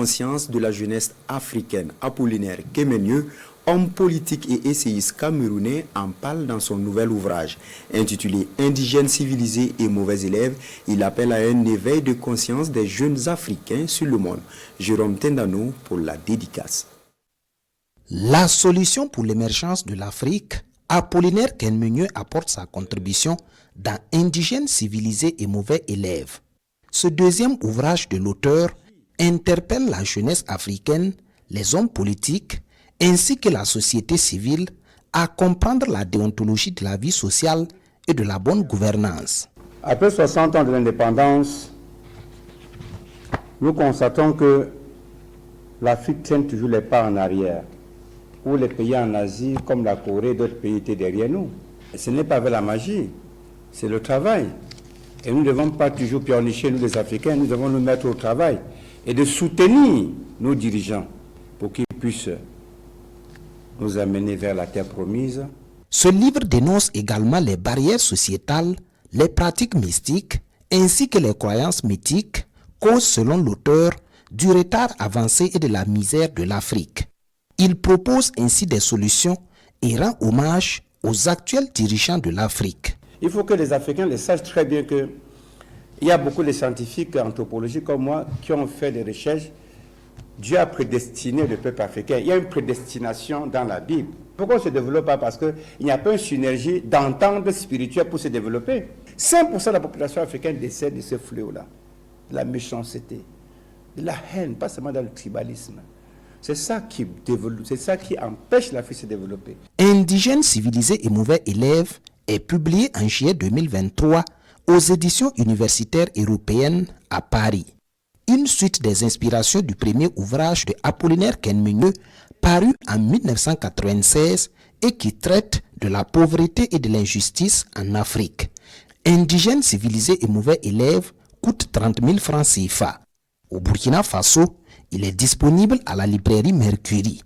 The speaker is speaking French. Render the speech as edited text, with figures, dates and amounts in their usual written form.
Conscience de la jeunesse africaine. Apollinaire Kemenye, homme politique et essayiste camerounais, en parle dans son nouvel ouvrage. Intitulé Indigènes civilisés et mauvais élèves, il appelle à un éveil de conscience des jeunes Africains sur le monde. Jérôme Tendano pour la dédicace. La solution pour l'émergence de l'Afrique, Apollinaire Kemenye apporte sa contribution dans Indigènes civilisés et mauvais élèves. Ce deuxième ouvrage de l'auteur interpelle la jeunesse africaine, les hommes politiques, ainsi que la société civile à comprendre la déontologie de la vie sociale et de la bonne gouvernance. Après 60 ans de l'indépendance, nous constatons que l'Afrique tient toujours les pas en arrière, où les pays en Asie, comme la Corée et d'autres pays, étaient derrière nous. Et ce n'est pas avec la magie, c'est le travail. Et nous ne devons pas toujours pionnicher, nous les Africains, nous devons nous mettre au travail et de soutenir nos dirigeants pour qu'ils puissent nous amener vers la terre promise. Ce livre dénonce également les barrières sociétales, les pratiques mystiques ainsi que les croyances mythiques causent selon l'auteur du retard avancé et de la misère de l'Afrique. Il propose ainsi des solutions et rend hommage aux actuels dirigeants de l'Afrique. Il faut que les Africains le sachent très bien qu'il y a beaucoup de scientifiques anthropologiques comme moi qui ont fait des recherches. Dieu a prédestiné le peuple africain. Il y a une prédestination dans la Bible. Pourquoi on ne se développe pas? Parce qu'il n'y a pas une synergie d'entente spirituelle pour se développer. 5% de la population africaine décède de ce fléau-là, de la méchanceté, de la haine, pas seulement dans le tribalisme. C'est ça qui empêche l'Afrique de se développer. Indigènes civilisés et mauvais élèves est publié en juillet 2023 aux éditions universitaires européennes à Paris. Une suite des inspirations du premier ouvrage de Apollinaire Kemenye paru en 1996 et qui traite de la pauvreté et de l'injustice en Afrique. Indigènes civilisés et mauvais élèves coûte 30 000 francs CFA. Au Burkina Faso, il est disponible à la librairie Mercury.